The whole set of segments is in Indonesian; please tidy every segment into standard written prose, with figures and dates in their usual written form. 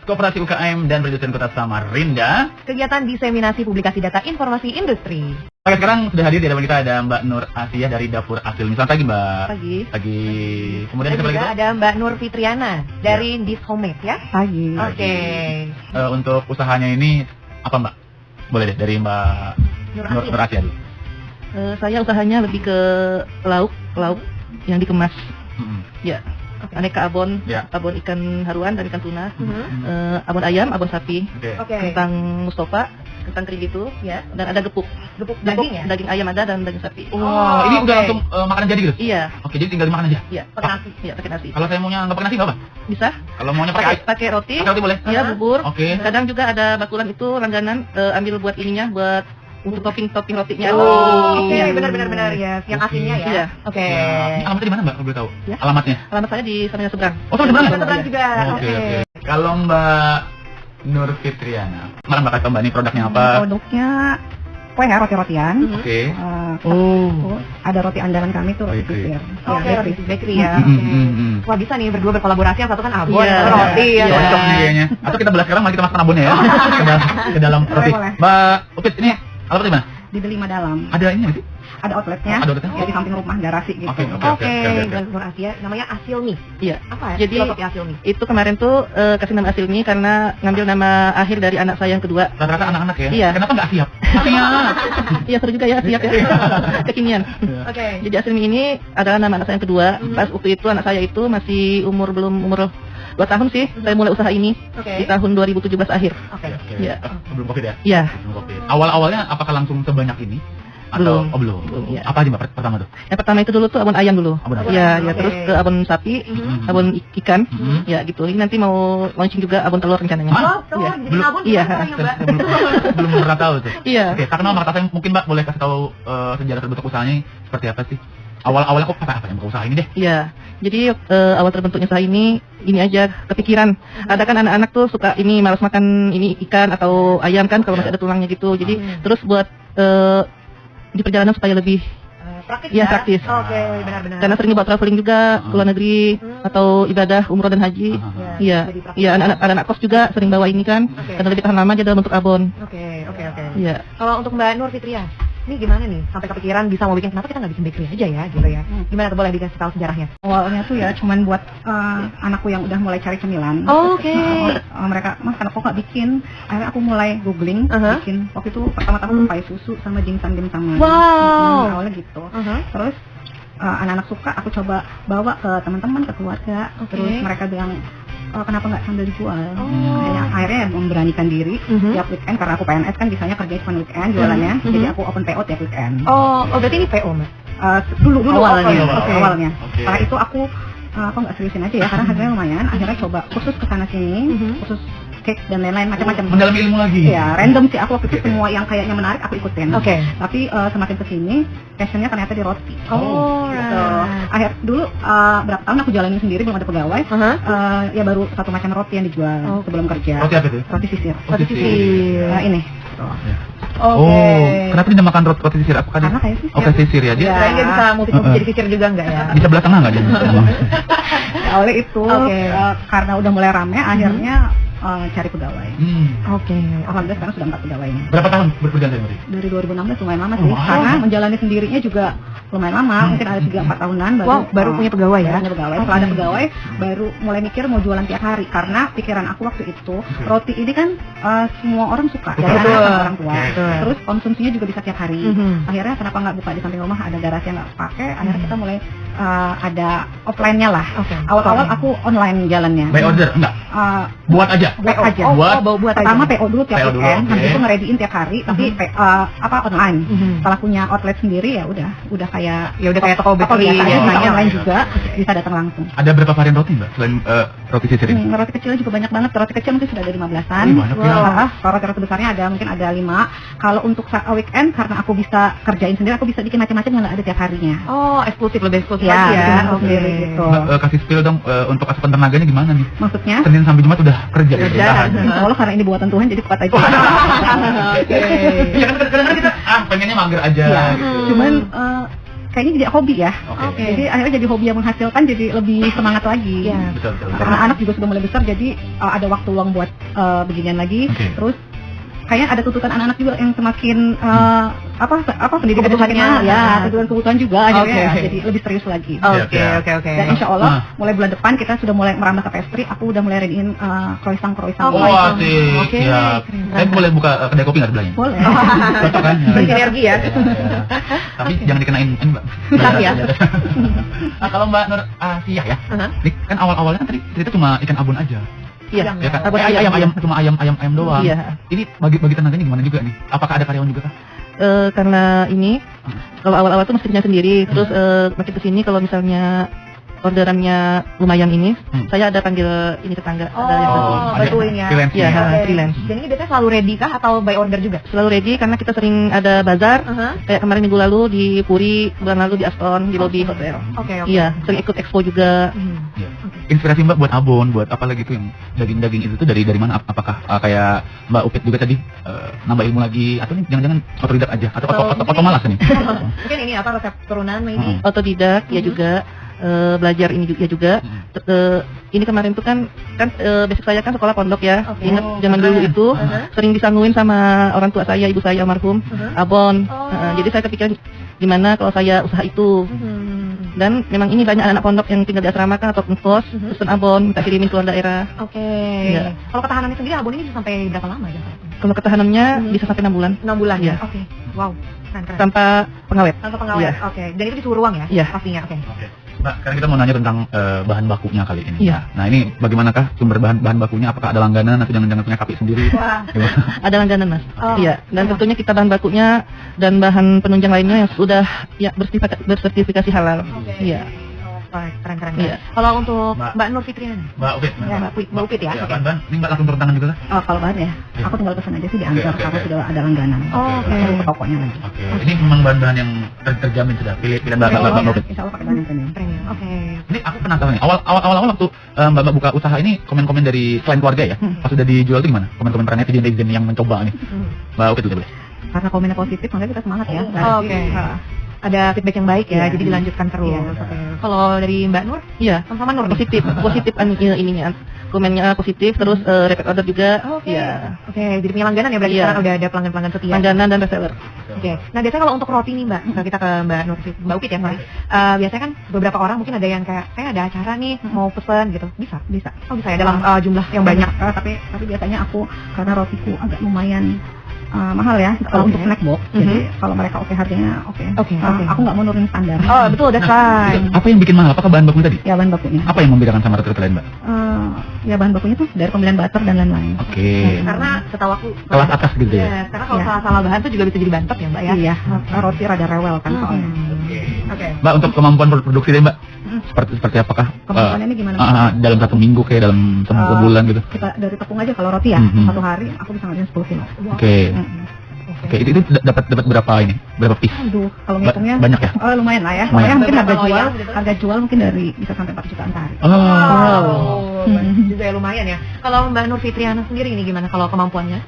Koperasi UKM dan Produsen Kota Samarinda. Kegiatan diseminasi publikasi data informasi industri. Oke, sekarang sudah hadir di hadapan kita ada Mbak Nur Asia dari Dapur Asilmi. Selamat pagi, Mbak. Pagi. Pagi. Kemudian Dan kita juga ada Mbak Nur Fitriana dari This Homemade ya. Pagi. Oke. Untuk usahanya ini apa, Mbak? Boleh deh dari Mbak Nur Asia dulu. Saya usahanya lebih ke lauk yang dikemas. Ya. Aneka abon, abon ikan haruan dan ikan tuna, abon ayam, abon sapi, kentang Mustafa, kentang kering gitu, ya. Dan ada gepuk daging ya? Daging ayam ada dan daging sapi. Ini udah langsung makanan jadi gitu? Iya. Oke, jadi tinggal dimakan aja? Iya, pakai nasi. Iya, pakai nasi. Kalau saya maunya nggak pakai nasi nggak apa? Bisa. Kalau maunya pakai roti? Pakai roti boleh? Iya, bubur. Oke. Kadang juga ada bakulan itu langganan, ambil buat ininya, buat untuk topping rotinya. Oke, benar ya, yang asinnya ya. Iya. Oke. Ini alamatnya di mana, Mbak? Kalau boleh tahu? Ya. Alamatnya? Alamat saya di Samarinda Seberang. Oh, Seberang juga. Oke. Kalau Mbak Nur Fitriana, mana Mbak kata Mbak ini produknya apa? Produknya kue ya, roti-rotian. Oke. Ada roti andalan kami tuh roti sisir. Oke, roti bakery ya. Wah, bisa nih berdua berkolaborasi, yang satu kan abon, Iya. roti ya. Cocok nih kayaknya. Atau kita belah sekarang, mari kita masukkan abonnya ya ke dalam roti. Boleh. Mbak Upit, ini alamatnya di mana? Di Delima Dalam. Ada ini nggak sih? Ada outletnya. Ada outletnya? Ya, di samping rumah garasi gitu. Oke, Nur Asia, namanya Asilmi. Iya. Apa ya? Jadi filosofi Asilmi. itu kemarin tuh kasih nama Asilmi karena ngambil nama akhir dari anak saya yang kedua. Rata-rata anak-anak ya? Iya. Kenapa nggak siap? Siap. Iya, seru juga ya, siap ya. Kekinian. Oke. Jadi Asilmi ini adalah nama anak saya yang kedua. Pas waktu itu anak saya itu masih belum umur 2 tahun sih. Saya mulai usaha ini di tahun 2017 akhir. Oke. Iya. Sebelum Covid ya? Iya. Sebelum Covid. Awal-awalnya apakah langsung sebanyak ini? Atau belum? Iya. Apa aja Mbak pertama tuh? Yang pertama itu dulu tuh abon ayam dulu. Abon ayam. Iya, ya Oke. terus ke abon sapi, abon ikan. Ya gitu. Ini nanti mau launching juga abon telur rencananya. Oh, tuh, Iya. jadi abon Iya. gimana caranya, Mbak? Belum pernah tahu tuh. Iya. Oke, tak kenal maka saya mungkin Mbak boleh kasih tahu sejarah terbentuk usahanya seperti apa sih? Awalnya kok apa yang usaha ini deh? Iya. Jadi awal terbentuknya usaha ini aja kepikiran. Ada kan anak-anak tuh suka ini malas makan ini ikan atau ayam kan kalau masih ada tulangnya gitu. Jadi terus buat di perjalanan supaya lebih Praktis ya ya? praktis. Oke, benar-benar. Karena sering buat traveling juga ke luar negeri atau ibadah umroh dan haji. Iya. jadi praktis. Iya, anak-anak kos juga sering bawa ini kan. Karena lebih tahan lama aja dalam bentuk abon. Oke. Iya. Kalau untuk Mbak Nur Fitria, ini gimana nih? Sampai kepikiran bisa mau bikin, kenapa kita nggak bikin bakery aja ya, gitu ya? Gimana tuh, boleh dikasih tahu sejarahnya? Awalnya tuh ya cuman buat anakku yang udah mulai cari cemilan. Oke. Mereka, Mas kenapa kok nggak bikin? Akhirnya aku mulai googling, bikin. Waktu itu pertama-tama pakai susu sama dimsum-dimsuman. Wow. Awalnya gitu. Terus anak-anak suka, aku coba bawa ke teman-teman, ke keluarga. Terus mereka bilang, kenapa nggak sambil dijual? Akhirnya memberanikan diri tiap weekend, karena aku PNS kan bisanya kerja cuma weekend jualannya. Jadi aku open PO tiap weekend. Oh, berarti ini PO, Mbak? Dulu awalnya. Awalnya. Setelah itu aku nggak seriusin aja ya, karena harganya lumayan. Akhirnya coba khusus ke sana sini, khusus cake dan lain-lain macam-macam. Mendalami ilmu lagi. Ya, random sih aku waktu itu, semua yang kayaknya menarik aku ikutin. Oke. Tapi semakin kesini passionnya ternyata di roti. Oh, gitu. Dulu berapa tahun aku jalanin sendiri, belum ada pegawai. Ya baru satu macam roti yang dijual sebelum kerja. Roti apa itu? Roti sisir. Roti sisir. Ini. Kenapa tidak makan roti sisir? Apakah Karena kayak sisir. Oke, sisir ya dia. Kirain dia bisa multifungsi jadi sisir juga enggak ya? Bisa belah tengah nggak dia? Awalnya itu karena udah mulai rame, akhirnya cari pegawai. Alhamdulillah sekarang sudah 4 pegawainya. Berapa tahun berkerja dari? Dari 2016 lumayan lama sih, karena menjalani sendirinya juga lumayan lama, mungkin ada 3-4 tahunan baru punya pegawai ya? Punya pegawai. Setelah ada pegawai, baru mulai mikir mau jualan tiap hari, karena pikiran aku waktu itu roti ini kan semua orang suka, dari anak sampai orang tua. Terus konsumsinya juga bisa tiap hari. Akhirnya kenapa nggak buka di samping rumah, ada garasi yang nggak pakai. Akhirnya kita mulai ada offline-nya lah. Awal-awal aku online jalannya. By order enggak? Buat aja. Buat aja. Buat Pertama PO dulu tiap PO dulu, weekend, oke. habis itu ngerediin tiap hari, tapi online. Setelah punya outlet sendiri ya udah kayak toko bakery biasa, ya, bisa ya. online juga, bisa datang langsung. Ada berapa varian roti Mbak selain roti sisir ini? Roti kecilnya juga banyak banget. Roti kecil mungkin sudah ada 15-an. Banyak ya. Kalau roti besarnya mungkin ada 5. Kalau untuk weekend, karena aku bisa kerjain sendiri, aku bisa bikin macam-macam yang nggak ada tiap harinya. Oh, lebih eksklusif Ya, ya. sendiri gitu. Mbak, kasih spill dong untuk asupan tenaganya gimana nih? Maksudnya? Senin sampai Jumat udah kerja gitu. Insya Allah karena ini buatan Tuhan, jadi kuat aja. Iya kan kadang-kadang kita pengennya mager aja gitu. Cuman kayaknya jadi hobi ya. Oke. Jadi akhirnya jadi hobi yang menghasilkan, jadi lebih semangat lagi. Iya. Betul. Karena anak juga sudah mulai besar, jadi ada waktu luang buat beginian lagi. Terus kayaknya ada tuntutan anak-anak juga yang semakin pendidikan kebutuhannya, kebutuhan juga, jadi lebih serius lagi. Oke. Dan insya Allah mulai bulan depan kita sudah mulai merambah ke pastry. Aku udah mulai readyin croissant. Wah, sih. Saya boleh buka kedai kopi nggak sebelahnya? Boleh. Cocok kan? Bersinergi ya. Tapi jangan dikenain ini, Mbak. Ya. Kalau Mbak Nur Asia ya, ini kan awal-awalnya kan tadi cerita cuma ikan abon aja. Iya. Ya kan? Ayam cuma ayam doang. Iya. Ini bagi tenaganya gimana juga nih? Apakah ada karyawan juga kah? Karena ini kalau awal-awal tuh mesti kerja sendiri, terus makin kesini kalau misalnya orderannya lumayan ini, saya ada panggil ini tetangga, ada yang bantuin ya. Freelance. Dan ini biasanya selalu ready kah atau by order juga? Selalu ready karena kita sering ada bazar. Kayak kemarin minggu lalu di Puri, bulan lalu di Aston, di lobby hotel. Iya, sering ikut expo juga. Inspirasi Mbak buat abon, buat apa lagi tuh yang daging-daging itu tuh dari mana? Apakah kayak Mbak Upit juga tadi nambah ilmu lagi, atau nih jangan-jangan otodidak aja atau malas nih? Mungkin ini apa resep turunan ini? Otodidak ya juga. Belajar ini juga. Ini kemarin tuh kan basic saya kan sekolah pondok ya. Ingat zaman dulu itu sering disangguin sama orang tua saya, ibu saya almarhum, abon. Jadi saya kepikiran gimana kalau saya usaha itu. Dan memang ini banyak anak pondok yang tinggal di asrama kan atau ngekos, pesen abon, minta kirimin keluar daerah. Ya. Kalau ketahanannya sendiri abon ini bisa sampai berapa lama ya? Kalau ketahanannya bisa sampai 6 bulan. 6 bulan ya. Wow. Keren. Tanpa pengawet. Dan itu di suhu ruang ya? Iya. Pastinya. Mbak, sekarang kita mau nanya tentang bahan bakunya kali ini. Iya. Nah, ini bagaimanakah sumber bahan bakunya? Apakah ada langganan atau jangan-jangan punya kapik sendiri? Ada langganan, Mas. Iya. Dan tentunya kita bahan bakunya dan bahan penunjang lainnya yang sudah bersertifikasi halal. Iya. Keren. Iya. Kalau untuk Mbak Nur Fitriana? Mbak Upit ya? Bahan, ini Mbak langsung turun tangan juga kah? Kalau bahan ya, aku tinggal pesan aja sih diantar karena sudah ada langganan. Ke tokonya lagi. Ini memang bahan-bahan yang terjamin sudah. Pilihan Mbak Upit. Insya Allah pakai bahan yang premium. Ini aku penasaran nih. Awal waktu Mbak buka usaha ini, komen-komen dari selain keluarga ya. Pas sudah dijual itu gimana? Komen-komen para netizen yang mencoba nih. Mbak Upit udah boleh. Karena komennya positif, makanya kita semangat ya. Ada feedback yang baik ya, jadi dilanjutkan terus. Kalau dari Mbak Nur? Iya, sama Nur positif ininya. Komennya positif, terus repeat order juga. Jadi punya langganan ya berarti sekarang udah ada pelanggan-pelanggan setia. Langganan dan reseller. Nah biasanya kalau untuk roti nih Mbak, kita ke Mbak Nur, Mbak Upit ya sorry. Biasanya kan beberapa orang mungkin ada yang kayak ada acara nih mau pesen gitu, bisa. Oh bisa ya dalam jumlah yang banyak. Tapi biasanya aku karena rotiku agak lumayan mahal ya kalau untuk snack box. Jadi kalau mereka harganya oke. Aku nggak mau nurunin standar. Betul, that's fine. Apa yang bikin mahal? Apakah bahan bakunya tadi? Ya bahan bakunya. Apa yang membedakan sama roti lain, Mbak? Ya bahan bakunya tuh dari pemilihan butter dan lain-lain. Karena setahu aku kelas atas gitu ya. Karena kalau salah bahan tuh juga bisa jadi bantet ya Mbak ya. Iya, roti rada rewel kan soalnya. Mbak, untuk kemampuan produksi deh Mbak, seperti apakah? Kemampuannya ini gimana? Dalam 1 minggu kayak dalam 1 bulan gitu. Kita dari tepung aja kalau roti ya, 1 hari aku bisa ngajarin 10 kilo. Oke, itu dapat berapa ini? Berapa piece? Aduh, kalau ngitungnya banyak ya? Lumayan lah ya. Mungkin harga jual mungkin dari bisa sampai 4 jutaan sehari. Juga ya lumayan ya. Kalau Mbak Nur Fitriana sendiri ini gimana kalau kemampuannya?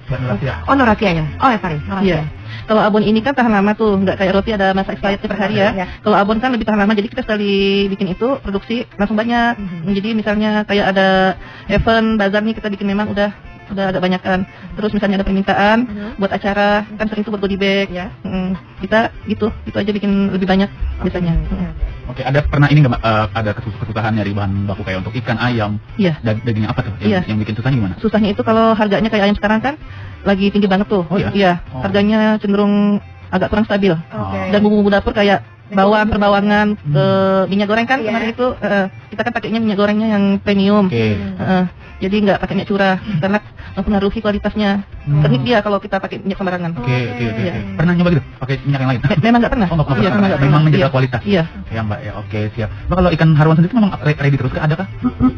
Nur Asia ya? Sorry. Iya. Kalau abon ini kan tahan lama tuh, nggak kayak roti ada masa expired per hari ya. Kalau abon kan lebih tahan lama, jadi kita sekali bikin itu produksi langsung banyak. Jadi misalnya kayak ada event bazar nih kita bikin memang udah agak banyak kan. Terus misalnya ada permintaan buat acara kan sering tuh buat goodie bag ya. Kita gitu aja bikin lebih banyak biasanya. Oke, ada pernah ini nggak Mbak, ada kesusahan nyari bahan baku kayak untuk ikan, ayam? Iya. Dagingnya apa tuh? Yang bikin susahnya gimana? Susahnya itu kalau harganya kayak ayam sekarang kan lagi tinggi banget tuh. Iya. Harganya cenderung agak kurang stabil. Dan bumbu-bumbu dapur kayak bawang, perbawangan, minyak goreng kan kemarin itu kita kan pakainya minyak gorengnya yang premium. Jadi nggak pakai minyak curah karena mempengaruhi kualitasnya. Teknik dia kalau kita pakai minyak sembarangan. Pernah nyoba gitu? Pakai minyak yang lain? Memang nggak pernah. Memang menjaga kualitas. Iya. Ya Mbak ya, oke siap. Mbak kalau ikan haruan sendiri memang ready terus kah? Ada kah?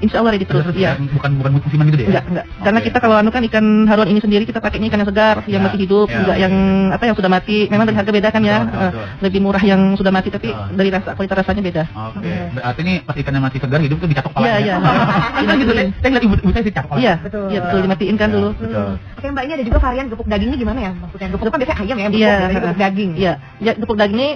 Insya Allah ready terus. Iya. Bukan musiman gitu deh ya? Enggak. Karena kita kalau kan ikan haruan ini sendiri kita pakainya ikan yang segar, yang masih hidup, enggak yang yang sudah mati. Memang dari harga beda kan ya. Lebih murah yang sudah mati tapi dari rasa kualitas rasanya beda. Oke. Berarti ini pas ikannya masih segar hidup tuh dicatok kepalanya. Iya. Kan gitu. Saya lihat ibu saya dicatok kepalanya. Iya, betul dimatiin kan dulu. Oke Mbak, ini ada juga varian gepuk dagingnya gimana ya? Maksudnya gepuk kan biasanya ayam ya, gepuk daging. Iya, gepuk daging ini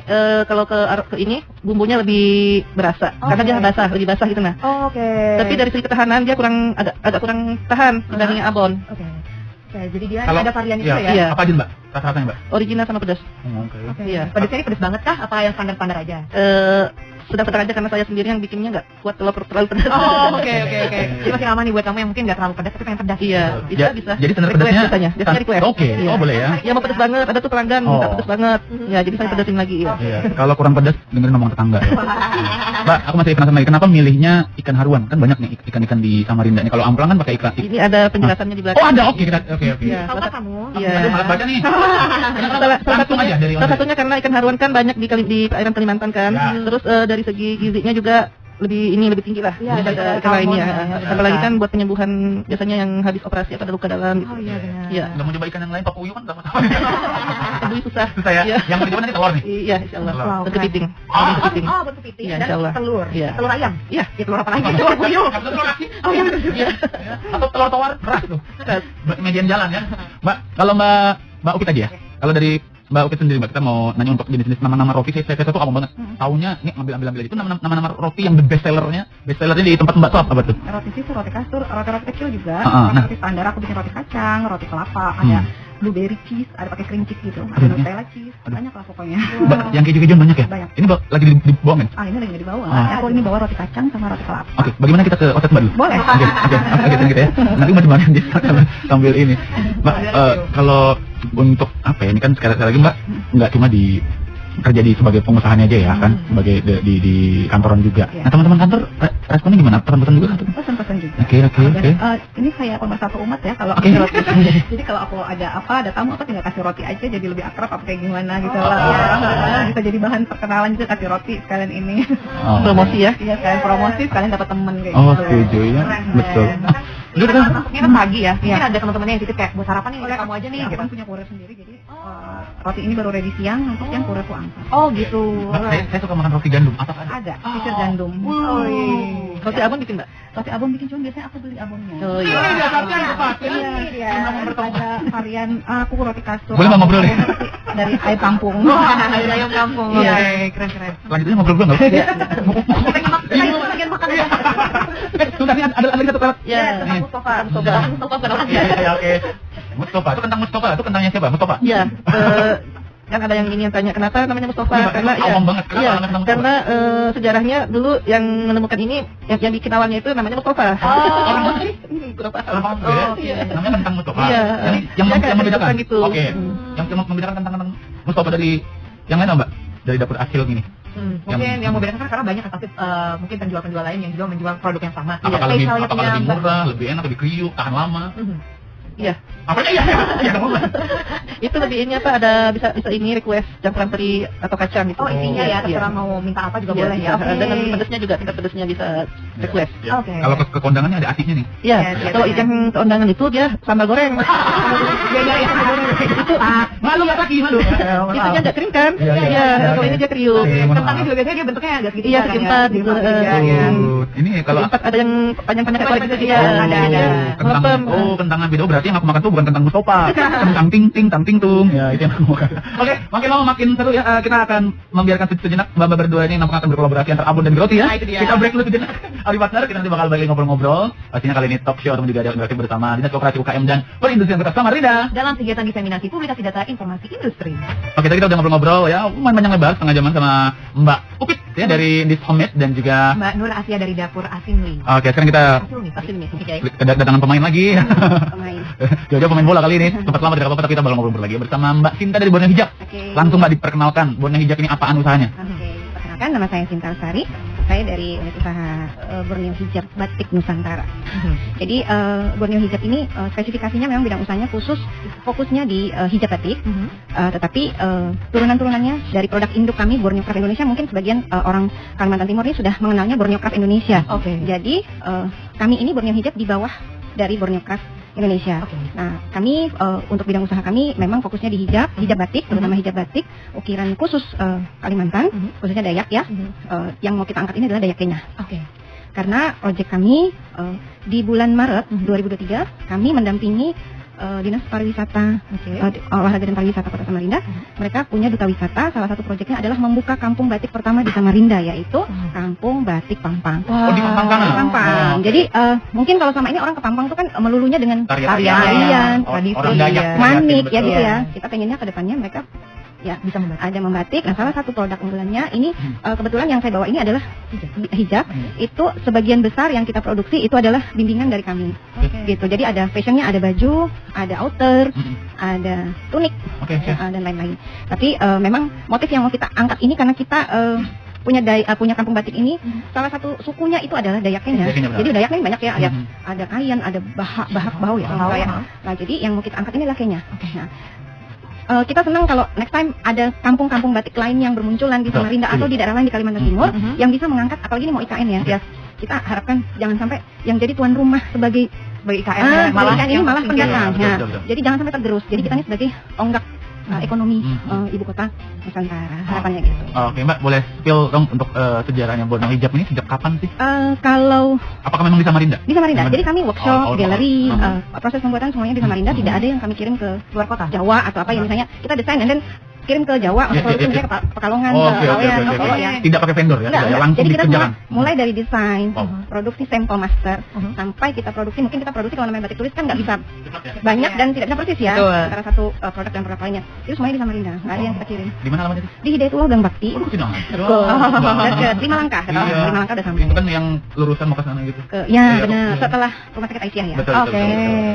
kalau ke ini bumbunya lebih berasa karena dia basah, lebih basah gitu nah. Oke. Tapi dari segi ketahanan dia agak kurang tahan dibandingnya abon. Oke, jadi dia ada varian itu ya? Iya. Apa aja Mbak? Rasa-rasanya Mbak? Original sama pedas. Oke. Iya. Pedasnya ini pedas banget kah? Apa yang standar-standar aja? Sedang-sedang aja karena saya sendiri yang bikinnya nggak kuat kalau terlalu pedas. Oke. Jadi masih aman nih buat kamu yang mungkin nggak terlalu pedas tapi pengen pedas. Iya, bisa. Jadi standar pedasnya? Biasanya request. Oke, oh boleh ya? Ya mau pedas banget, ada tuh pelanggan minta pedas banget. Ya, jadi saya pedasin lagi. Iya. Kalau kurang pedas dengerin ngomong tetangga ya. Mbak, aku masih penasaran lagi kenapa milihnya ikan haruan? Kan banyak nih ikan-ikan di Samarinda nih. Kalau amplang kan pakai ikan. Ini ada penjelasannya di belakang. Oh, ada. Oke. Tahu kan kamu? Iya. Aduh, malas baca nih. Salah satunya karena ikan haruan kan banyak di perairan Kalimantan kan. Terus dari segi gizinya juga lebih tinggi lah daripada ikan lainnya. Apalagi kan buat penyembuhan biasanya yang habis operasi atau ada luka dalam gitu. Oh iya benar. Iya. Nggak mau coba ikan yang lain, papuyu kan sama. Aduh susah. Susah ya. Yang mau dicoba nanti telur nih. Iya, insyaallah. Bentuk kepiting. Bentuk kepiting. Iya, Dan insyaallah. telur. Iya. Telur ayam. Iya. Ya telur apa lagi? Telur puyuh. Telur nasi. Oh iya. Atau telur tawar beras tuh. Median jalan ya. Mbak, kalau Mbak Upit aja ya. Kalau dari Mbak Upit sendiri Mbak, kita mau nanya untuk jenis-jenis nama-nama roti. Saya tuh awam banget. Taunya ini ambil itu nama-nama roti yang the best sellernya di tempat Mbak tuh apa tuh? Roti sih, roti kasur, roti kecil juga. Nah. Roti standar aku bikin roti kacang, roti kelapa, ada blueberry cheese, ada pakai cream cheese gitu, ada Nutella cheese, banyak lah pokoknya. Yang keju-kejuan banyak ya? Banyak. Ini lagi dibawa men? Ini lagi dibawa. Aku ini bawa roti kacang sama roti kelapa. Oke, bagaimana kita ke outlet Mbak dulu? Boleh. Oke, gitu ya. Nanti masih banyak di sambil ini. Mbak, kalau untuk apa ya? Ini kan sekali lagi Mbak nggak cuma kerja di sebagai pengusahanya aja ya kan, sebagai di kantoran juga. Nah teman-teman kantor responnya gimana? Pesan-pesan juga kan? Pesan juga. Oke. Ini kayak pemersatu umat ya kalau Oke. roti. Jadi kalau aku ada tamu tinggal kasih roti aja jadi lebih akrab apa kayak gimana gitu lah. Bisa jadi bahan perkenalan juga kasih roti sekalian ini. Promosi ya? Iya, sekalian promosi sekalian dapat teman kayak Oh, gitu. setuju ya. Betul. Ini kan masuknya kan pagi ya. Mungkin ada teman-temannya yang titip kayak buat sarapan nih kamu aja nih gitu. Aku punya kurir sendiri jadi roti ini baru ready siang, nanti siang kurirku angkat. Oh gitu. Mbak, saya suka makan roti gandum. Apa ada? Ada, sisir gandum. Oh, Roti abon bikin Mbak? Roti abon bikin cuma biasanya aku beli abonnya. Oh iya. Iya. Ada varian aku roti kasur. Boleh nggak ngobrol nih? Dari ayam kampung. Dari ayam kampung. Iya. Keren. Lanjutnya ngobrol nggak? Kita bagian makan aja. Sebentar, ini ada lagi satu karat. Ya, Mustafa bukan orang. Iya, oke. Mustafa, itu kentang Mustafa, itu kentangnya siapa? Mustafa? Iya. Kan ada yang ini yang tanya kenapa namanya Mustafa karena awam banget. Kenapa namanya Mustafa? karena sejarahnya dulu yang menemukan ini yang bikin awalnya itu namanya Mustafa. Orang mana sih? Kurang paham. Iya. Namanya kentang Mustafa. Iya. Yang membedakan gitu. Oke. Yang membedakan kentang Mustafa dari yang lain Mbak? Dari dapur Asil gini. Mungkin yang membedakan kan karena banyak kan pasti mungkin penjual-penjual lain yang juga menjual produk yang sama. Apakah lebih murah, lebih enak, lebih kriuk, tahan lama? Iya. Apanya ya? Iya, Itu lebih ini apa ada bisa ini request campuran teri atau kacang gitu. Oh intinya ya terserah mau minta apa juga boleh ya. Dan pedesnya juga tingkat pedesnya bisa request. Oke. Kalau ke kondangannya ada asiknya nih. Iya. Kalau ikan keundangan itu dia sambal goreng. Itu Malu nggak kaki malu. Itunya agak kering kan? Iya. Kalau ini dia kriuk. kentangnya juga biasanya dia bentuknya agak segitiga. Iya sekitar gitu. Ini kalau Ada yang panjang-panjang kayak gitu ya. Ada. kentang, kentang beda berarti yang aku makan tuh bukan kentang Mustafa, kentang ting tung. Ya itu yang aku makan. Oke, makin lama makin seru ya. Kita akan membiarkan sejenak mbak berdua ini nampaknya akan berkolaborasi antara Abon dan Groti ya. Kita break dulu sejenak. Alwi Partner, kita nanti bakal balik ngobrol-ngobrol. Pastinya kali ini talk show ataupun juga ada interaktif bersama Dinas Koperasi UKM dan Perindustrian Kota Samarinda dalam kegiatan diseminasi publikasi data informasi industri. Oke, tadi kita udah ngobrol-ngobrol ya, lumayan panjang lebar setengah jaman sama Mbak Upit ya dari Dis Homemade dan juga Mbak Nur Asia dari Dapur Asinli. Oke, sekarang kita Asinli. kedatangan pemain lagi. Pemain. Jauh-jauh pemain bola kali ini. Tempat lama tidak apa-apa, tapi kita bakal ngobrol lagi bersama Mbak Sinta dari Borneo Hijab. Langsung Mbak diperkenalkan, Borneo Hijab ini apaan usahanya? Oke, perkenalkan nama saya Sinta Lestari. Saya dari unit usaha Borneo Hijab Batik Nusantara. Jadi Borneo Hijab ini spesifikasinya memang bidang usahanya khusus fokusnya di hijab batik. Tetapi turunan-turunannya dari produk induk kami Borneo Craft Indonesia, mungkin sebagian orang Kalimantan Timur ini sudah mengenalnya Borneo Craft Indonesia. Jadi kami ini Borneo Hijab di bawah dari Borneo Craft Indonesia. Nah, kami untuk bidang usaha kami memang fokusnya di hijab batik, terutama hijab batik ukiran khusus Kalimantan, khususnya Dayak ya. Yang mau kita angkat ini adalah Dayak Kenya. Karena proyek kami di bulan Maret 2023 kami mendampingi Dinas Pariwisata, Olahraga dan Pariwisata Kota Samarinda. Mereka punya duta wisata. Salah satu proyeknya adalah membuka kampung batik pertama di Samarinda, yaitu Kampung Batik Pampang. Oh, di Pampang sana? Di Pampang. Jadi mungkin kalau selama ini orang ke Pampang tuh kan melulunya dengan tarian, tradisi, manik ya gitu ya. Kita pengennya ke depannya mereka ya bisa ada membatik. Nah, salah satu produk unggulannya ini kebetulan yang saya bawa ini adalah hijab. Itu sebagian besar yang kita produksi itu adalah bimbingan dari kami. Gitu. Jadi ada fashionnya, ada baju, ada outer, ada tunik, dan lain-lain. Tapi memang motif yang mau kita angkat ini karena kita punya kampung batik ini, salah satu sukunya itu adalah Dayak Kenya. Jadi Dayak ini banyak ya, ada Kayan, ada Bahak Bau ya. Nah, jadi yang mau kita angkat ini adalah Kenya. Nah, kita senang kalau next time ada kampung-kampung batik lain yang bermunculan di Samarinda atau di daerah lain di Kalimantan Timur yang bisa mengangkat, apalagi ini mau IKN ya. Kita harapkan jangan sampai yang jadi tuan rumah sebagai IKN malah pendatang. Jadi jangan sampai tergerus. Jadi kita ini sebagai tonggak ekonomi ibu kota Nusantara, harapannya gitu. Oke, Mbak, boleh spill dong untuk sejarahnya Bonang Hijab ini sejak kapan sih? Kalau apakah memang di Samarinda? Di Samarinda. Jadi kami workshop, galeri, proses pembuatan semuanya di Samarinda. Tidak ada yang kami kirim ke luar kota, Jawa atau apa yang misalnya kita desain dan kirim ke Jawa untuk produksi misalnya ke Pekalongan, ke Lawean, tidak pakai vendor ya? Enggak, langsung jadi kita dikerjakan. mulai dari desain, produksi sampel master, sampai kita produksi, mungkin kita produksi kalau namanya batik tulis kan nggak bisa banyak dan tidak bisa persis ya antara satu produk dan produk lainnya. Itu semuanya di Samarinda, nggak ada yang kita kirim. Di mana alamatnya? Di Hidayatullah Gang Bakti. Dekat 5 langkah, 5 langkah udah sampai. Itu kan yang lurusan mau ke sana gitu. Ya benar, setelah Rumah Sakit Aisyah ya. Oke.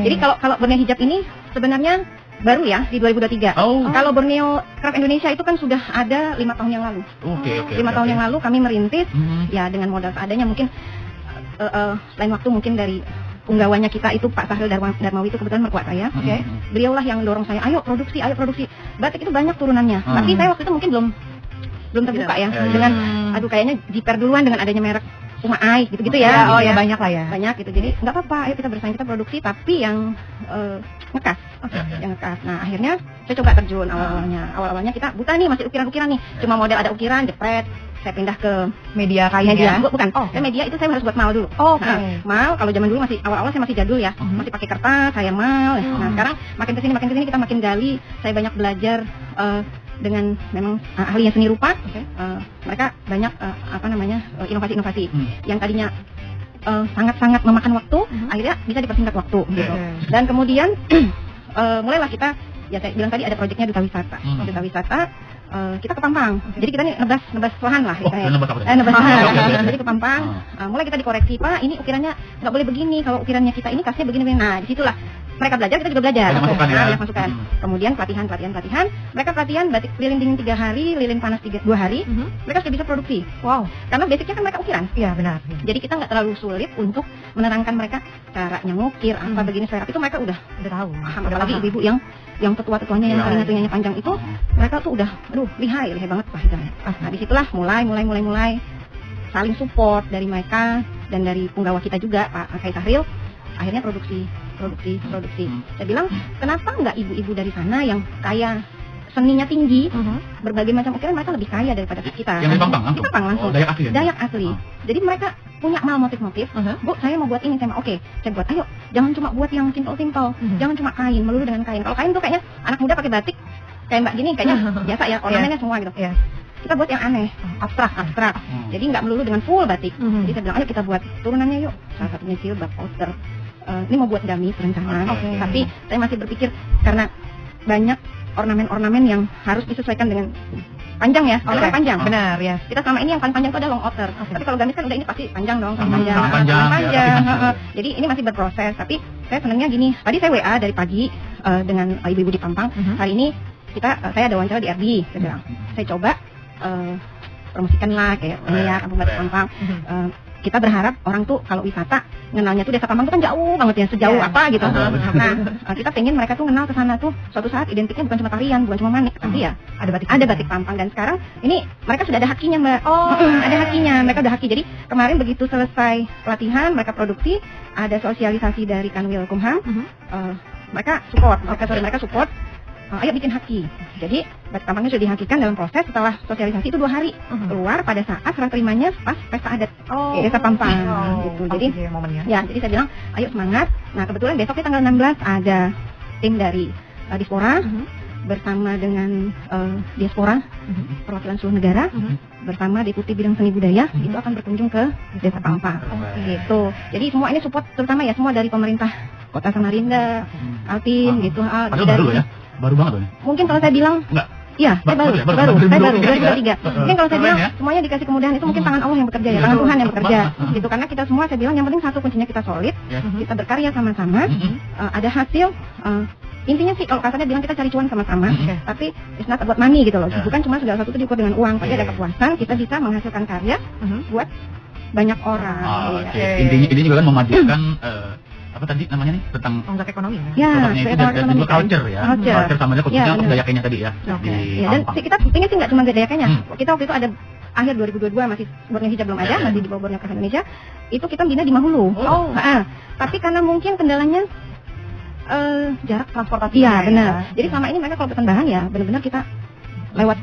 Jadi kalau Borneo Hijab ini sebenarnya baru ya di 2023. Kalau Borneo Craft Indonesia itu kan sudah ada 5 tahun yang lalu. 5 tahun yang lalu kami merintis ya dengan modal seadanya, mungkin lain waktu mungkin dari punggawanya kita itu Pak Sahril Darmawi itu kebetulan mertua saya. Beliaulah yang dorong saya, ayo produksi. Batik itu banyak turunannya. Tapi saya waktu itu mungkin belum terbuka ya dengan kayaknya jiper duluan dengan adanya merek Umai gitu-gitu ya. Oh ya, banyak lah ya. Banyak gitu. Jadi nggak apa-apa, ayo kita bersaing, kita produksi tapi yang ngekas. Yang ngekas. Nah, akhirnya saya coba terjun awal-awalnya kita buta nih, masih ukiran-ukiran nih. Cuma model ada ukiran, jepret. Saya pindah ke media kain ya. Bukan. Media itu saya harus buat mal dulu. Mal kalau zaman dulu awal-awal saya masih jadul ya. Masih pakai kertas, saya mal. Nah, sekarang makin kesini kita makin gali. Saya banyak belajar dengan memang ahlinya seni rupa. Mereka banyak inovasi-inovasi yang tadinya sangat-sangat memakan waktu, akhirnya bisa dipersingkat waktu gitu. Dan kemudian mulailah kita, ya saya bilang tadi ada proyeknya duta wisata. Kita ke Pampang. Jadi kita nih nebas lahan lah. Nebas lahan. Jadi ke Pampang. Mulai kita dikoreksi, Pak, ini ukirannya nggak boleh begini. Kalau ukirannya kita ini kasnya begini. Nah, disitulah mereka belajar, kita juga belajar. Masukan. Kemudian pelatihan. Mereka pelatihan batik lilin dingin 3 hari, lilin panas 2 hari. Mereka sudah bisa produksi. Wow. Karena basicnya kan mereka ukiran. Iya, benar. Jadi kita nggak terlalu sulit untuk menerangkan mereka caranya ngukir, apa begini selera. Itu mereka udah tahu. Apalagi ibu-ibu yang tetua-tetuanya yang telinga-telinganya panjang itu, mereka tuh udah lihai banget pastinya. Nah, disitulah mulai saling support dari mereka dan dari punggawa kita juga, Pak Kai Sahril. Akhirnya produksi. Saya bilang, kenapa nggak ibu-ibu dari sana yang kaya seninya tinggi, berbagai macam ukiran, mereka lebih kaya daripada kita. Yang di Pampang langsung? Di Pampang langsung. Dayak asli. Jadi mereka punya mal motif-motif. Bu, saya mau buat ini, saya buat. Ayo, jangan cuma buat yang simpel-simpel. Jangan cuma kain, melulu dengan kain. Kalau kain tuh kayaknya anak muda pakai batik kayak Mbak gini, kayaknya biasa ya, ornamennya semua gitu. Kita buat yang aneh, abstrak. Jadi nggak melulu dengan full batik. Jadi saya bilang, ayo kita buat turunannya yuk. Salah satunya jilbab, outer. Ini mau buat gamis rencana, tapi saya masih berpikir karena banyak ornamen-ornamen yang harus disesuaikan dengan panjang ya, outer panjang. Benar ya. Kita selama ini yang paling panjang itu ada long outer. Tapi kalau gamis kan udah ini pasti panjang dong, panjang. Jadi ini masih berproses. Tapi saya senangnya gini. Tadi saya WA dari pagi dengan ibu-ibu di Pampang. Hari ini saya ada wawancara di RD. Saya bilang, saya coba promosikan lah kayak ini ya, Kampung Batik Pampang. Kita berharap orang tuh kalau wisata kenalnya tuh Desa Pampang tuh kan jauh banget ya, sejauh apa gitu. Nah, kita pengen mereka tuh kenal ke sana tuh suatu saat identiknya bukan cuma tarian, bukan cuma manik, tapi ya ada batik Pampang. Dan sekarang ini mereka sudah ada hakinya, Mbak. Ada hakinya, mereka udah haki. Jadi kemarin begitu selesai pelatihan, mereka produksi, ada sosialisasi dari Kanwil Kumham. Mereka support. Ayo bikin haki. Jadi batik Pampangnya sudah dihakikan dalam proses. Setelah sosialisasi itu 2 hari keluar pada saat serah terimanya pas pesta adat Desa Pampang gitu. Jadi momennya. Ya, jadi saya bilang ayo semangat. Nah, kebetulan besoknya tanggal 16 ada tim dari Diaspora bersama dengan Diaspora perwakilan seluruh negara bersama Deputi Bidang Seni Budaya itu akan berkunjung ke Desa Pampang gitu. Jadi semua ini support terutama ya semua dari pemerintah Kota Samarinda, Alpin gitu. Padahal baru ya, baru banget loh. Mungkin kalau saya bilang enggak. Iya, saya baru 2023. Mungkin kalau saya bilang ya? semuanya dikasih kemudahan itu mungkin tangan Allah yang bekerja ya, tangan Tuhan yang bekerja gitu. Karena kita semua saya bilang yang penting satu kuncinya kita solid, kita berkarya sama-sama, ada hasil. Intinya sih kalau kasarnya bilang kita cari cuan sama-sama, tapi it's not about money gitu loh. Bukan cuma segala sesuatu diukur dengan uang, tapi ada kepuasan kita bisa menghasilkan karya buat banyak orang. Intinya juga kan memajukan apa tadi namanya nih tentang tonggak ekonomi ya, dan juga culture ya, culture sama aja khususnya untuk Dayak Kenya tadi ya. Dan kita pengen sih nggak cuma Dayak Kenya, kita waktu itu ada akhir 2022 masih Borneo Hijab belum ada, masih di bawah Borneo Cafe Indonesia, itu kita bina di Mahulu. Tapi karena mungkin kendalanya jarak transportasi. Iya benar. Jadi selama ini mereka kalau pesan bahan ya benar-benar kita lewat.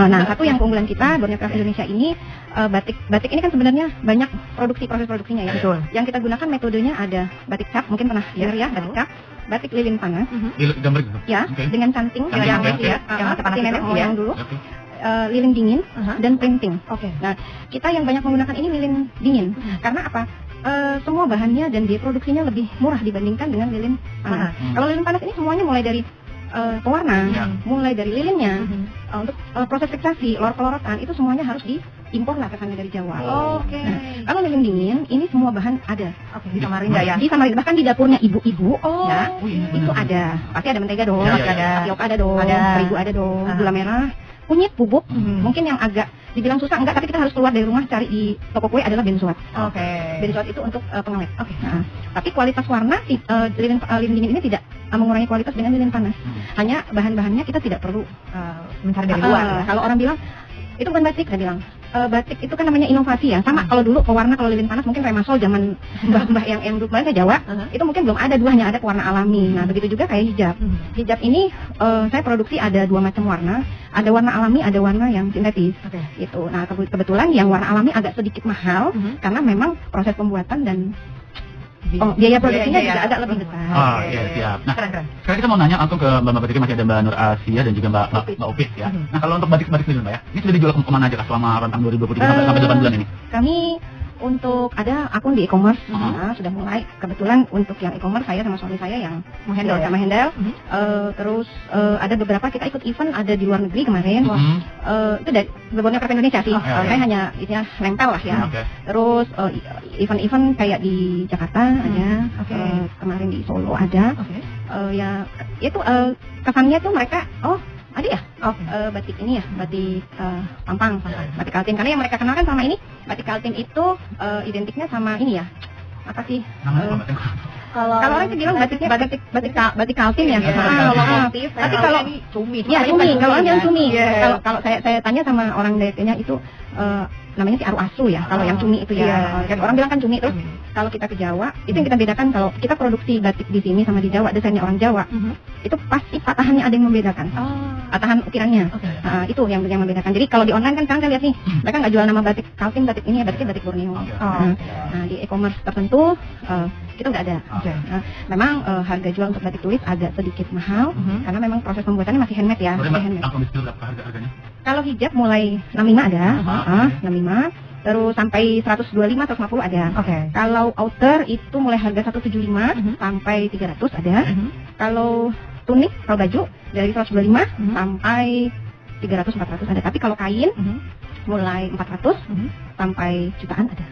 Nah satu yang keunggulan kita Borneo Cafe Indonesia ini batik ini kan sebenarnya banyak proses produksinya ya. Betul. Yang kita gunakan metodenya ada batik cap, mungkin pernah dengar ya batik cap, batik lilin panas. Gambar gitu. Ya, dengan canting yang seperti nenek moyang dulu. Lilin dingin dan printing. Nah kita yang banyak menggunakan ini lilin dingin karena apa? Semua bahannya dan biaya produksinya lebih murah dibandingkan dengan lilin panas. Kalau lilin panas ini semuanya mulai dari pewarna, mulai dari lilinnya, untuk proses fiksasi, lorot-lorotan itu semuanya harus diimpor lah kesannya dari Jawa. Nah, kalau lilin dingin ini semua bahan ada. Di Samarinda ya. Di Samarinda bahkan di dapurnya ibu-ibu ya. Itu ada. Pasti ada mentega dong, ada tapioka ada dong, terigu ada dong, gula merah, kunyit, bubuk. Mungkin yang agak dibilang susah enggak, tapi kita harus keluar dari rumah cari di toko kue adalah benzoat. Benzoat itu untuk pengawet. Tapi kualitas warna lilin dingin ini tidak mengurangi kualitas dengan lilin panas. Hanya bahan-bahannya kita tidak perlu mencari dari luar. Kalau orang bilang itu bukan batik, saya bilang batik itu kan namanya inovasi ya. Sama kalau dulu pewarna kalau lilin panas mungkin Remasol zaman mbah-mbah yang dulu ke Jawa itu mungkin belum ada hanya ada pewarna alami. Nah begitu juga kayak hijab. Hijab ini saya produksi ada 2 macam warna. Ada warna alami, ada warna yang sintetis. Gitu. Nah kebetulan yang warna alami agak sedikit mahal karena memang proses pembuatan dan biaya produksinya juga agak lebih besar. Iya siap. Nah sekarang kita mau nanya langsung ke Mbak Batik, masih ada Mbak Nur Asia dan juga Mbak Upit ya. Nah kalau untuk batik-batik sendiri Mbak ya, ini sudah dijual kemana aja selama rentang 2023 sampai 8 bulan ini? Kami untuk ada akun di e-commerce, sudah mulai. Kebetulan untuk yang e-commerce saya sama suami saya yang handle. Terus ada beberapa kita ikut event ada di luar negeri kemarin. Itu dari Borneo Cafe Indonesia sih. Saya hanya isinya nempel lah ya. Terus event-event kayak di Jakarta ada, kemarin di Solo ada. Ya itu kesannya tuh mereka ada ya? Batik ini ya, batik Pampang, batik Kaltim. Karena yang mereka kenal kan sama ini, batik Kaltim itu identiknya sama ini ya, apa sih? Kalau orang sih bilang batik Kaltim ya. Tapi kalau cumi, kalau orang bilang cumi. Kalau saya tanya sama orang Dayaknya itu namanya si Aru Asu ya. Kalau yang cumi itu ya. Kan orang bilang kan cumi. Terus kalau kita ke Jawa, itu yang kita bedakan kalau kita produksi batik di sini sama di Jawa, desainnya orang Jawa. Itu pasti patahannya ada yang membedakan. Patahan ukirannya. Itu yang membedakan. Jadi kalau di online kan sekarang saya lihat nih, mereka nggak jual nama batik Kaltim, batik ini ya, batiknya batik Borneo. Nah, di e-commerce tertentu kita udah ada. Memang harga jual untuk batik tulis agak sedikit mahal karena memang proses pembuatannya masih handmade ya. Harganya? Kalau hijab mulai 65 ada, 65, terus sampai 125, 150 ada. Kalau outer itu mulai harga 175 sampai 300 ada. Kalau tunik, kalau baju dari 125 sampai 300, 400 ada. Tapi kalau kain mulai 400 sampai jutaan ada.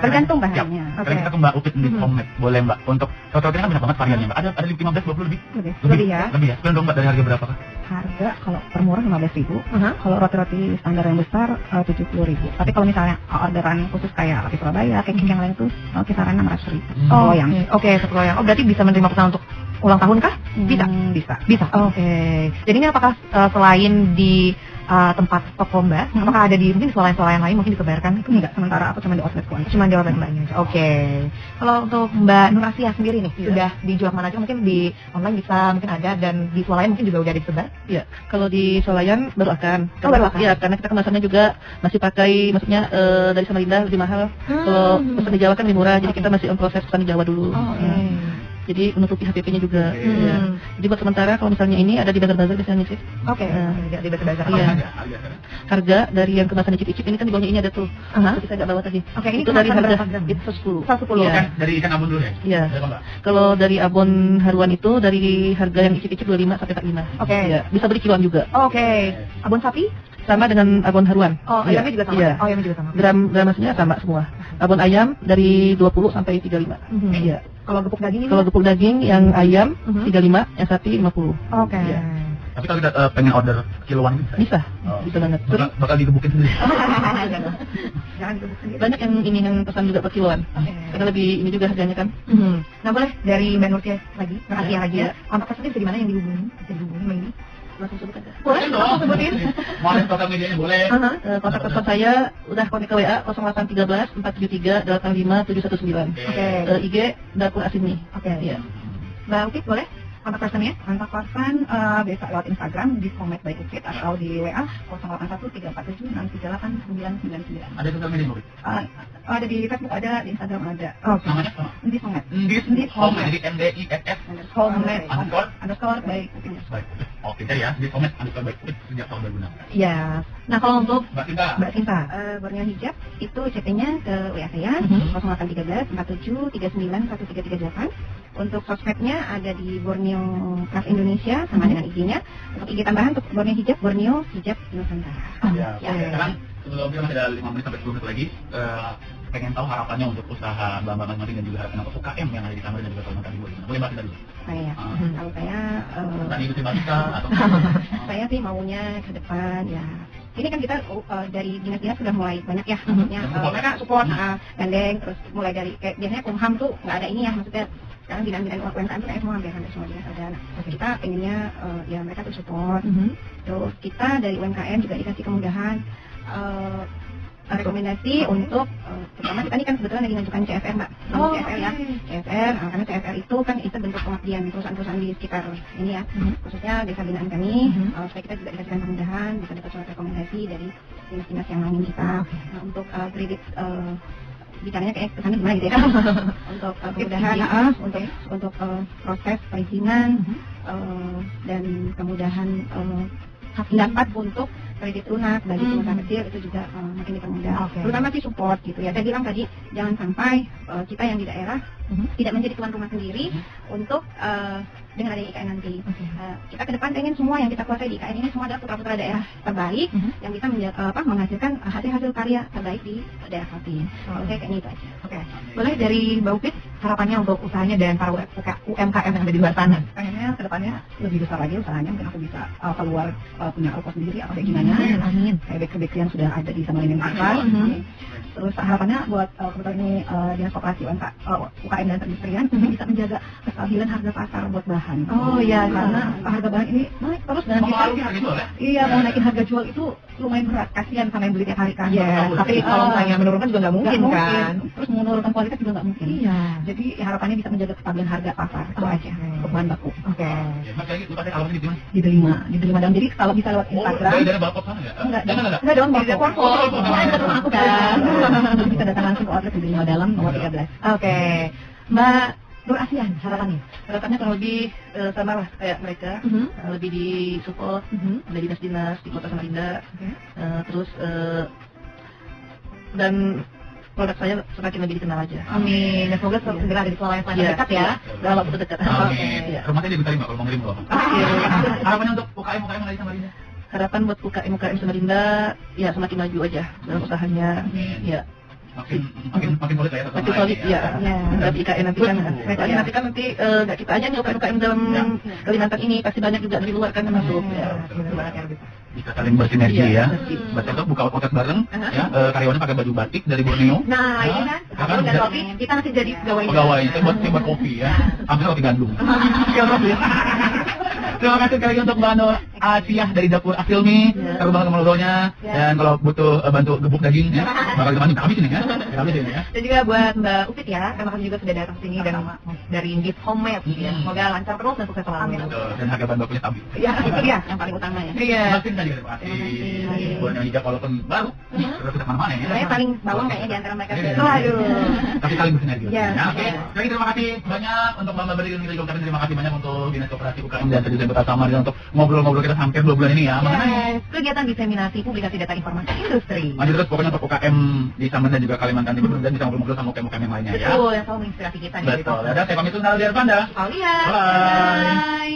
Tergantung bahannya. Sekarang kita ke Mbak Upit di Homemade. Boleh Mbak, untuk roti-rotinya kan banyak banget variannya Mbak. Ada 15, 20 lebih? Lebih ya. Lebih ya. Sekarang dong Mbak dari harga berapa kah? Harga kalau per murah 15.000. Kalau roti-roti standar yang besar 70.000. Tapi kalau misalnya orderan khusus kayak roti Surabaya, cake yang lain tuh kisaran 600.000. Loyang. Satu loyang. Berarti bisa menerima pesanan untuk ulang tahun kah? Bisa. Jadi ini apakah selain di tempat toko Mbak, apakah ada di mungkin swalayan lain mungkin dikebayarkan? Itu enggak, sementara aku cuma di outletku aja. Cuma di outlet Mbaknya aja. Kalau untuk Mbak Nur Asia sendiri nih, sudah dijual mana aja? Mungkin di online bisa mungkin ada, dan di swalayan mungkin juga udah disebar? Iya, kalau di swalayan baru akan. Iya, karena kita kemasannya juga masih pakai, maksudnya dari Samarinda lebih mahal. Kalau pesan di Jawa kan lebih murah, jadi kita masih on proses pesan di Jawa dulu. Jadi menutupi HPP-nya juga. Ya. Jadi buat sementara kalau misalnya ini ada di bazar-bazar biasanya sih. Oke. Di bazar-bazar. Iya. Harga dari yang kemasan icip-icip ini kan di bawahnya ini ada tuh. Bisa agak bawah tadi. Oke, ini itu dari harga berapa gram? itu 110. 110. Ya. Dari ikan abon dulu ya? Iya. Kalau dari abon haruan itu dari harga yang icip-icip 25 sampai 45. Oke. Ya. Bisa beli kiloan juga. Oke. Abon sapi? Sama dengan abon haruan. Oh, Iya. ayamnya juga sama. Iya. Oh, ayamnya juga sama. Gramasinya sama semua. Abon ayam dari 20 sampai 35. Iya. Kalau gepuk daging ini? Kalau gepuk daging yang ayam 35, yang sapi 50. Oke. Iya. Tapi kalau kita pengen order kiloan gitu Bisa. Bisa banget. Terus bakal digebukin sendiri. Jangan digebuk sendiri. banyak yang ini yang pesan juga per kiloan. Oke. Karena lebih ini juga harganya kan. Nah, boleh dari Mbak Nurcia lagi, Asia lagi ya. Iya. Kontak personnya bisa di mana yang dihubungi? Bisa dihubungi Mbak ini? Langsung sebut aja. Boleh, langsung sebutin. Mau ada sosial medianya boleh. Kontak person saya udah kontak ke WA 0813 473 85 719. Oke. IG Dapur Asini. Oke. Iya. Mbak Upit boleh? Kontak personnya? Kontak person bisa lewat Instagram di Komet by Upit atau di WA 081347638999. Ada sosial media Mbak? Ada di Facebook ada, di Instagram ada. Oke. Namanya sama? Di Komet. Di Home, jadi MDIFF Komet underscore by Upit. baik. Oke, jadi ya, di komen underscore baik sejak tahun 2006. Iya. Nah, kalau untuk Mbak Sinta. Mbak Sinta, Borneo Hijab itu CP-nya ke WA saya 0813 47 39 1338. Untuk sosmednya ada di Borneo Craft Indonesia sama dengan IG-nya. Untuk IG tambahan untuk Borneo Hijab Nusantara. Ya, sekarang sebelum kita masih ada 5 menit sampai 10 menit lagi, pengen tahu harapannya untuk usaha Mbak masing-masing dan juga harapan untuk UKM yang ada di Samarinda dan juga Kalimantan Timur. Boleh Mbak Sinta dulu? Saya, kalau saya Tadi itu Mbak atau saya sih maunya ke depan ya. Ini kan kita dari dinas-dinas sudah mulai banyak ya, maksudnya mereka support gandeng, terus mulai dari kayak biasanya Kumham tuh nggak ada ini ya, maksudnya sekarang dinas-dinas UMKM itu kayak semua hampir semua dinas ada. Nah, kita pengennya ya mereka tuh support. Terus kita dari UMKM juga dikasih kemudahan rekomendasi untuk pertama kita ini kan kebetulan lagi ngajukan CFR Mbak. CFR ya. CFR karena CFR itu kan itu bentuk pengabdian perusahaan-perusahaan di sekitar ini ya. Khususnya desa binaan kami supaya kita juga dikasihkan kemudahan bisa dapat surat rekomendasi dari dinas-dinas yang lain kita. Nah, untuk kredit bicaranya kayak kesannya gimana gitu ya. Untuk kemudahan untuk proses perizinan dan kemudahan hak dapat untuk kredit lunak bagi pengusaha kecil itu juga makin dipermudah. Terutama sih support gitu ya. Saya bilang tadi jangan sampai kita yang di daerah tidak menjadi tuan rumah sendiri untuk dengan adanya IKN nanti. Kita ke depan pengen semua yang kita kuasai di IKN ini semua adalah putra-putra daerah terbaik yang bisa menghasilkan hasil-hasil karya terbaik di daerah Kaltim. Oke, kayaknya itu aja. Oke. Boleh dari Mbak Upit harapannya untuk usahanya dan para UMKM yang ada di luar sana? Pengennya ke depannya lebih besar lagi usahanya, mungkin aku bisa keluar punya ruko sendiri atau kayak gimana. Amin. Kayak bag yang sudah ada di Samarinda Municipal. Terus harapannya buat kebetulan ini dinas koperasi UKM dan perindustrian bisa menjaga kestabilan harga pasar buat bahan. Oh iya, karena harga bahan ini naik terus dan kita iya mau naikin harga jual itu lumayan berat, kasihan sama yang beli tiap hari kan. Iya, tapi kalau misalnya menurunkan juga nggak mungkin kan. Terus menurunkan kualitas juga nggak mungkin. Iya. Jadi harapannya bisa menjaga kestabilan harga pasar itu aja untuk bahan baku. Oke. Mas lagi lupa saya alamatnya di mana? Di Delima dan jadi kalau bisa lewat Instagram. Dari Balkon sana ya? Enggak dong, di Porto. Bukan rumah aku kan. Jadi bisa datang langsung ke outlet di Delima Dalam nomor 13. Oke. Mbak Nur Asian, harapannya? Harapannya kurang lebih sama lah kayak mereka, lebih di support oleh dinas-dinas di Kota Samarinda, terus dan produk saya semakin lebih dikenal aja. Amin. Dan semoga segera ada di sekolah yang paling dekat ya. Dalam waktu dekat. Oke. Rumahnya di Betawi Mbak, kalau mau ngirim loh. Harapannya untuk UKM yang ada di Samarinda? Harapan buat UKM Samarinda ya semakin maju aja dalam usahanya. Ya. Makin solid lah ya. Makin solid ya. Dari IKN nanti kan. Nanti kan nggak kita aja nih UKM dalam Kalimantan ini pasti banyak juga dari luar kan masuk. Ya. Bisa saling bersinergi ya. Berarti itu buka outlet bareng ya, karyawannya pakai baju batik dari Borneo. Nah, ini kan dan roti kita nanti jadi pegawai itu buat kopi ya. Ambil roti gandum. Terima kasih sekali lagi untuk Mbak Nur Asia dari dapur Afilmi, seru banget ngobrolnya. Dan kalau butuh bantu gebuk daging ya, bakal ditemani habis ini ya. Habisin ya. Dan juga buat Mbak Upit ya, terima kasih juga sudah datang sini dan dari Indit Homemade ya. Semoga lancar terus dan sukses selalu. Dan harga bahan bakunya stabil. Ya, itu dia yang paling utama ya. Iya. Terima kasih. Buat yang hijab walaupun baru, terus kita mana-mana ya. Saya paling bawang kayaknya di antara mereka. Waduh. Tapi saling bersinergi. Ya, oke. Jadi terima kasih banyak untuk Mbak Beri dan kita ucapkan terima kasih banyak untuk Dinas Koperasi UKM dan Dirjen Kota Samarinda untuk ngobrol-ngobrol kita hampir 2 bulan ini ya. Mengenai kegiatan diseminasi publikasi data informasi industri. Masih terus pokoknya untuk UKM di Samarinda dan juga Kalimantan Timur dan bisa ngobrol-ngobrol sama UKM yang lainnya ya. Betul, yang selalu menginspirasi kita. Betul. Ada saya pamit undur dari Panda. Aulia. Bye.